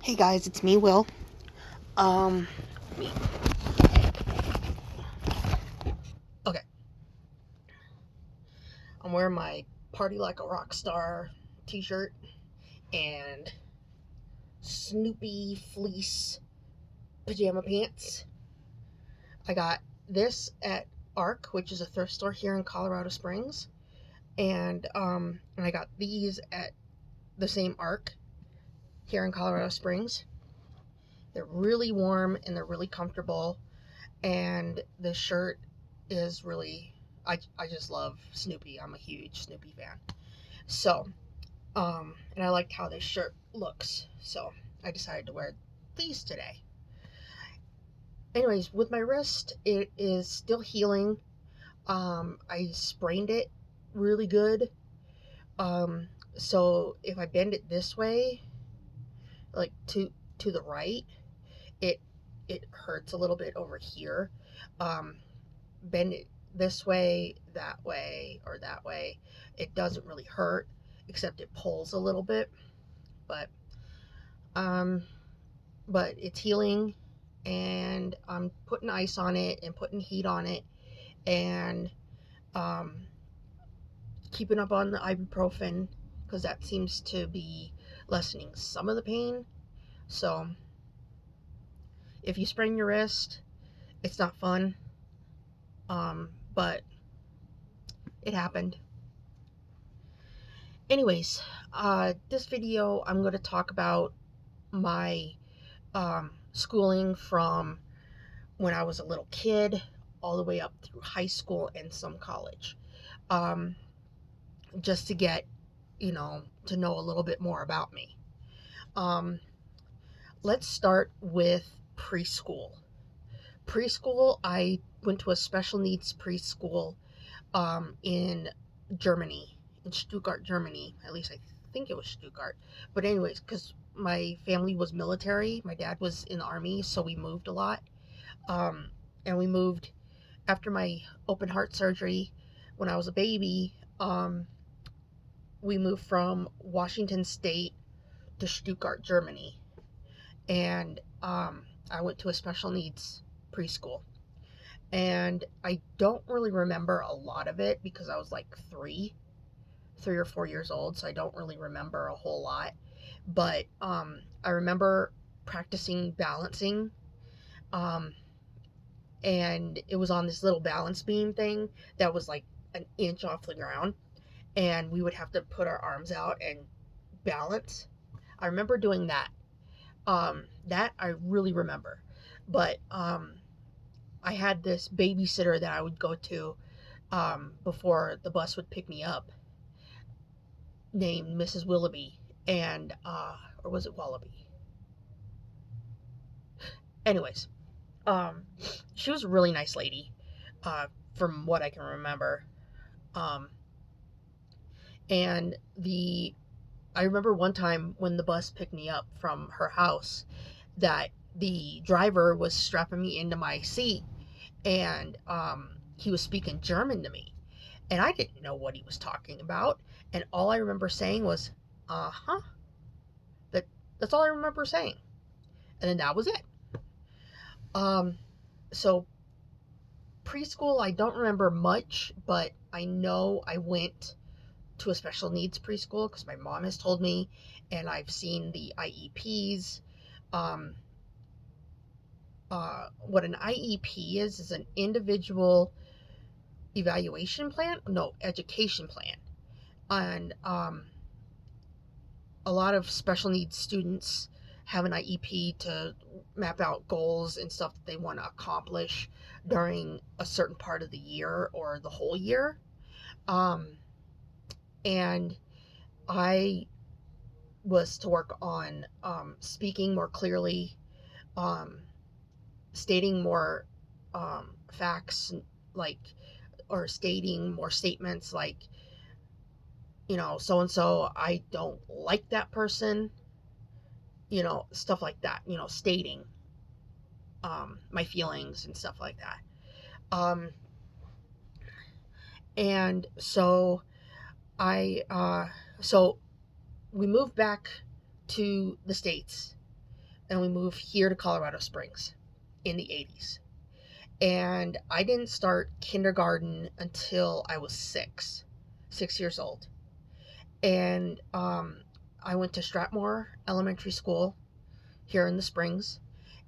Hey guys, it's me, Will. Um, me. Okay, I'm wearing my Party Like a Rock Star t-shirt and Snoopy fleece pajama pants. I got this at ARC, which is a thrift store here in Colorado Springs, and I got these at the same ARC here in Colorado Springs. They're really warm and they're really comfortable, and the shirt is really I just love Snoopy. I'm a huge Snoopy fan. So, and I liked how this shirt looks. So I decided to wear these today. Anyways, with my wrist, it is still healing. I sprained it really good. Um, so if I bend it this way, like to the right, it it hurts a little bit over here. Um, Bend it this way, or that way, it doesn't really hurt, except it pulls a little bit. But um, but it's healing, and I'm putting ice on it and putting heat on it, and um, keeping up on the ibuprofen because that seems to be lessening some of the pain. So if you sprain your wrist, it's not fun, but it happened. Anyways, this video I'm going to talk about my schooling from when I was a little kid all the way up through high school and some college, um, just to get, to know a little bit more about me. Um, let's start with preschool. Preschool, I went to a special needs preschool in Germany, in Stuttgart, Germany. At least I think it was Stuttgart. But anyways, because my family was military, my dad was in the army, so we moved a lot. Um, and we moved after my open heart surgery when I was a baby. We moved from Washington State to Stuttgart, Germany, and I went to a special needs preschool. And I don't really remember a lot of it because I was like 3 or 4 years old, so I don't really remember a whole lot. But I remember practicing balancing, um, and it was on this little balance beam thing that was like an inch off the ground, and we would have to put our arms out and balance. I remember doing that. That I really remember. But I had this babysitter that I would go to before the bus would pick me up, named Mrs. Willoughby, and or was it Wallaby? Anyways, um, she was a really nice lady, from what I can remember. Um, and I remember one time when the bus picked me up from her house that the driver was strapping me into my seat, and he was speaking German to me, and I didn't know what he was talking about, and all I remember saying was, "Uh-huh." That's all I remember saying, and then that was it. Um, so preschool, I don't remember much, but I know I went to a special needs preschool because my mom has told me, and I've seen the IEPs. Um, what an IEP is an individual evaluation plan, no, education plan. And a lot of special needs students have an IEP to map out goals and stuff that they want to accomplish during a certain part of the year or the whole year. Um, and I was to work on speaking more clearly, um, stating more facts, like, or stating more statements like, so and so, I don't like that person, stuff like that, stating my feelings and stuff like that. Um, and so I, so we moved back to the States, and we moved here to Colorado Springs in the 80s. And I didn't start kindergarten until I was 6 years old. And I went to Stratmore Elementary School here in the Springs,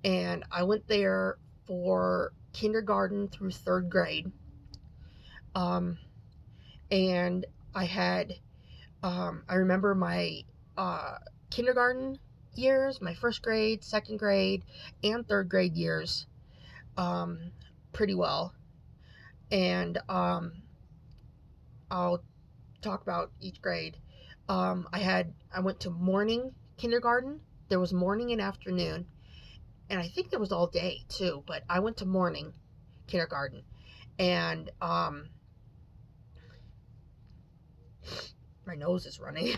and I went there for kindergarten through third grade. Um, and I had, I remember my kindergarten years, my first grade, second grade, and third grade years um, pretty well. And I'll talk about each grade. I went to morning kindergarten. There was morning and afternoon, and I think there was all day too. But I went to morning kindergarten, and my nose is running.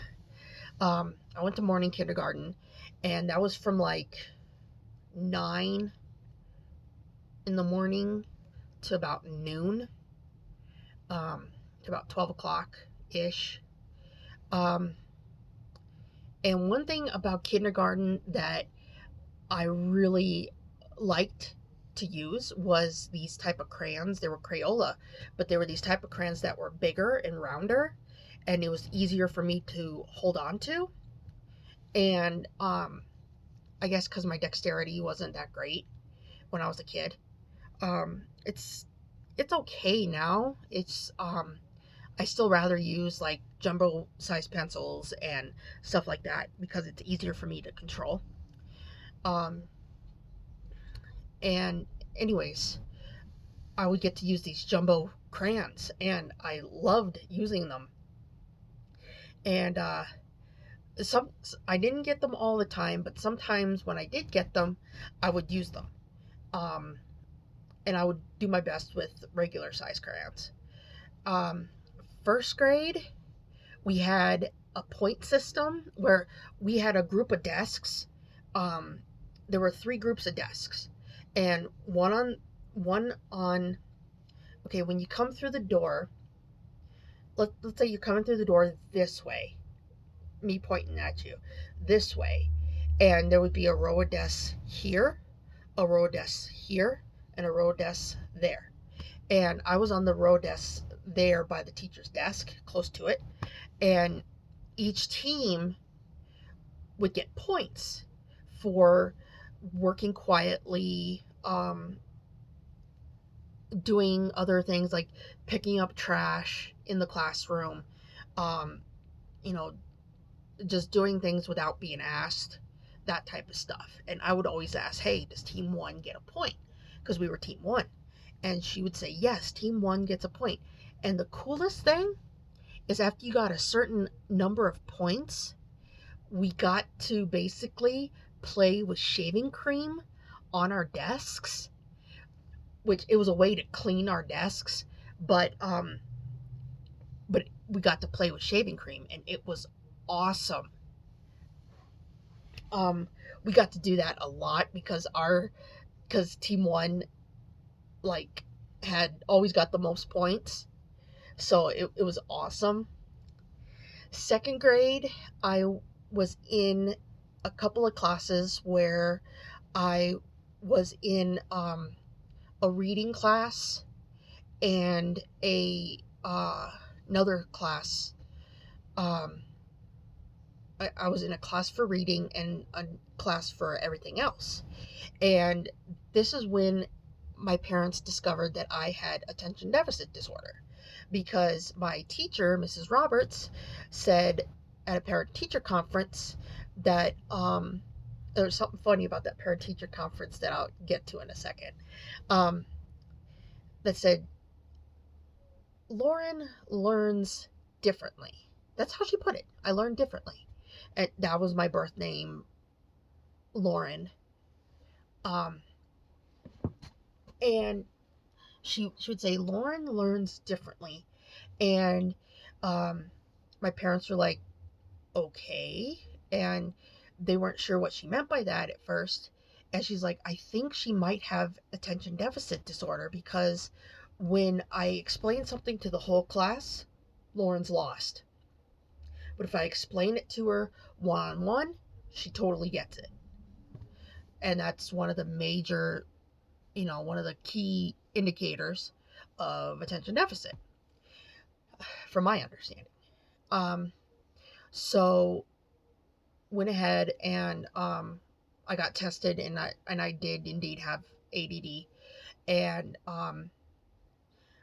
I went to morning kindergarten, and that was from like 9 in the morning to about noon, to about 12 o'clock ish. Um, and one thing about kindergarten that I really liked to use was these type of crayons. They were Crayola, but they were these type of crayons that were bigger and rounder, and it was easier for me to hold on to. And I guess because my dexterity wasn't that great when I was a kid. It's okay now. I still rather use like jumbo size pencils and stuff like that because it's easier for me to control. Um, and anyways, I would get to use these jumbo crayons, and I loved using them. And some I didn't get them all the time, but sometimes when I did get them, I would use them. Um, and I would do my best with regular size crayons. Um, First grade, we had a point system where we had a group of desks. Um, there were 3 groups of desks, and one on. Okay, when you come through the door, let's say you're coming through the door this way, me pointing at you, this way, and there would be a row of desks here, a row of desks here, and a row of desks there. And I was on the row desk there by the teacher's desk, close to it, and each team would get points for working quietly, doing other things like picking up trash in the classroom, um, you know, just doing things without being asked, that type of stuff. And I would always ask, hey, does team one get a point? Because we were team one. And she would say, yes, team one gets a point. And the coolest thing is after you got a certain number of points, we got to basically play with shaving cream on our desks, which it was a way to clean our desks, but we got to play with shaving cream, and it was awesome. Um, we got to do that a lot because team one like had always got the most points, so it was awesome. Second grade, I was in a couple of classes where I was in a reading class and a another class. Um, I was in a class for reading and a class for everything else. And this is when my parents discovered that I had attention deficit disorder because my teacher, Mrs. Roberts, said at a parent teacher conference that there's something funny about that parent teacher conference that I'll get to in a second. Um, that said, Lauren learns differently. That's how she put it. I learn differently. And that was my birth name, Lauren. Um, and she would say, Lauren learns differently. And um, my parents were like, okay. And they weren't sure what she meant by that at first. And she's like, I think she might have attention deficit disorder because when I explain something to the whole class, Lauren's lost. But if I explain it to her one on one, she totally gets it. and that's one of the major, one of the key indicators of attention deficit, from my understanding. Um, so went ahead and I got tested, and I did indeed have ADD. And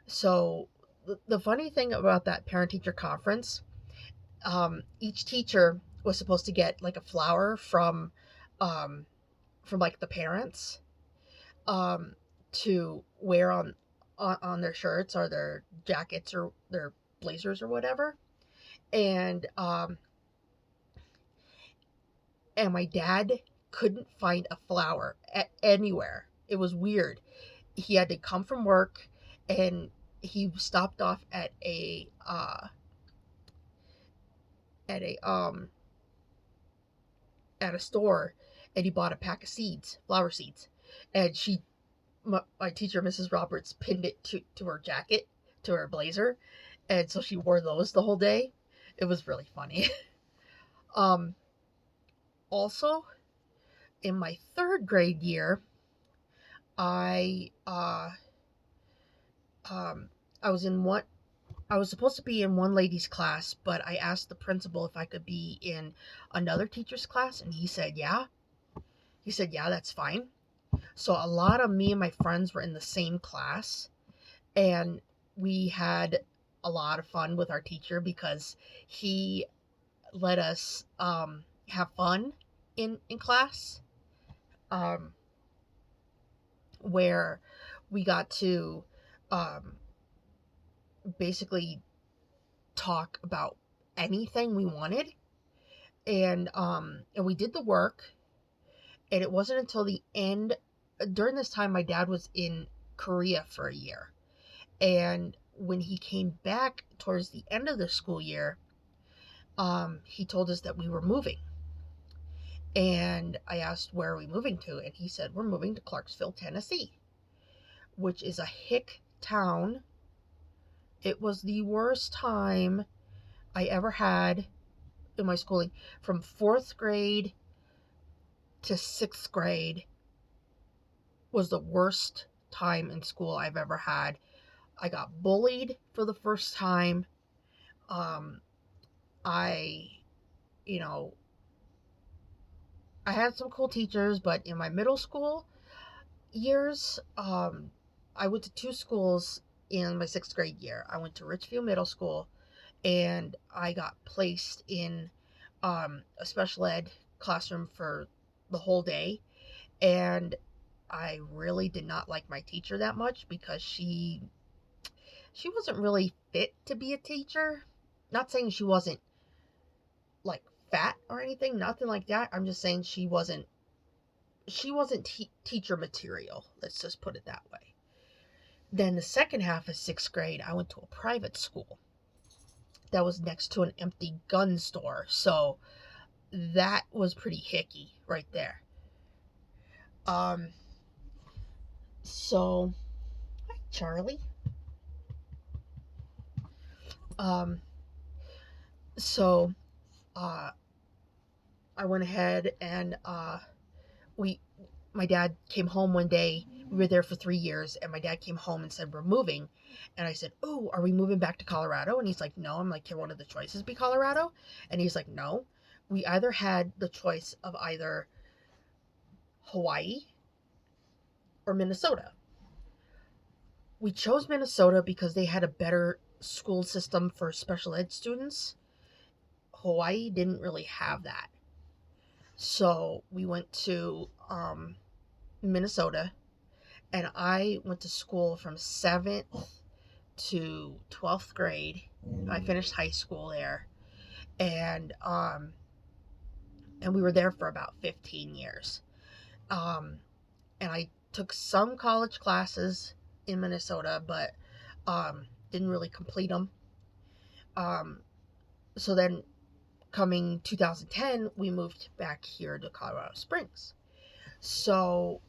so the funny thing about that parent teacher conference, each teacher was supposed to get like a flower um, from like the parents, um, to wear on their shirts or their jackets or their blazers or whatever. And my dad couldn't find a flower anywhere. It was weird. He had to come from work, and he stopped off at a at a store, and he bought a pack of seeds, flower seeds. And my teacher, Mrs. Roberts, pinned it to her jacket, to her blazer, and so she wore those the whole day. It was really funny. um Also, in my third grade year, I um I was in one I was supposed to be in one lady's class, but I asked the principal if I could be in another teacher's class, and he said yeah. He said yeah, that's fine. So a lot of me and my friends were in the same class, and we had a lot of fun with our teacher because he let us have fun in class, um, where we got to um, basically talk about anything we wanted. And we did the work, and it wasn't until the end. During this time, my dad was in Korea for a year, and when he came back towards the end of the school year, he told us that we were moving. And I asked, where are we moving to? And he said, we're moving to Clarksville, Tennessee, which is a hick town. It was the worst time I ever had in my schooling. From fourth grade to sixth grade was the worst time in school I've ever had. I got bullied for the first time. Um, I, you know, I had some cool teachers, but in my middle school years, I went to two schools in my sixth grade year. I went to Richfield Middle School, and I got placed in a special ed classroom for the whole day. And I really did not like my teacher that much because she wasn't really fit to be a teacher. Not saying she wasn't like fat or anything, nothing like that. I'm just saying she wasn't teacher material. Let's just put it that way. Then the second half of sixth grade, I went to a private school that was next to an empty gun store. So that was pretty hicky right there. Um, so, hi, Charlie. Um, so, uh, I went ahead and we, my dad came home one day. We were there for 3 years, and my dad came home and said, we're moving. And I said, oh, are we moving back to Colorado? And he's like, no. I'm like, can one of the choices be Colorado? And he's like, no. We either had the choice of either Hawaii or Minnesota. We chose Minnesota because they had a better school system for special ed students. Hawaii didn't really have that. So we went to Minnesota, and I went to school from 7th to 12th grade. I finished high school there, and we were there for about 15 years. Um, and I took some college classes in Minnesota, but didn't really complete them. So then, coming 2010, we moved back here to Colorado Springs. So,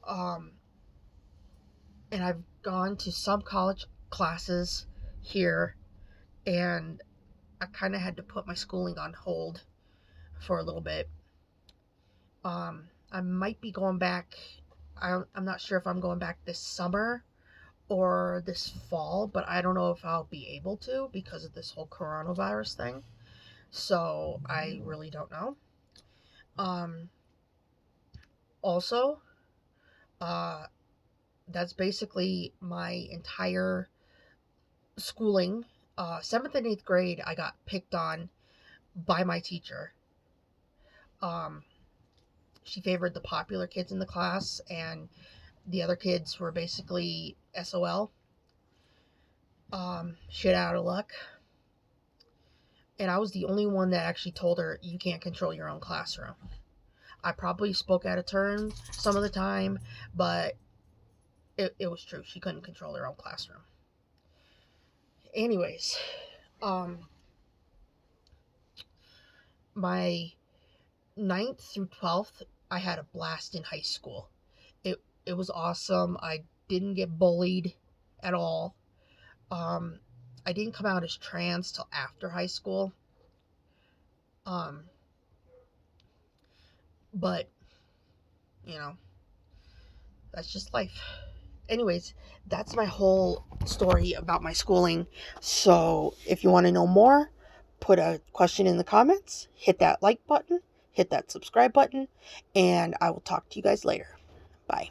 and I've gone to some college classes here, and I kind of had to put my schooling on hold for a little bit. I might be going back. I'm not sure if I'm going back this summer or this fall, but I don't know if I'll be able to because of this whole coronavirus thing. So I really don't know. Um, Also, uh, that's basically my entire schooling. Seventh and eighth grade, I got picked on by my teacher. Um, she favored the popular kids in the class, and the other kids were basically SOL, shit out of luck. And I was the only one that actually told her, you can't control your own classroom. I probably spoke out of turn some of the time, but it was true. She couldn't control her own classroom. Anyways, um, my ninth through 12th, I had a blast in high school. It was awesome. I didn't get bullied at all. Um, I didn't come out as trans till after high school. Um, but you know, that's just life. Anyways, that's my whole story about my schooling. So if you want to know more, put a question in the comments, hit that like button, hit that subscribe button, and I will talk to you guys later. Bye.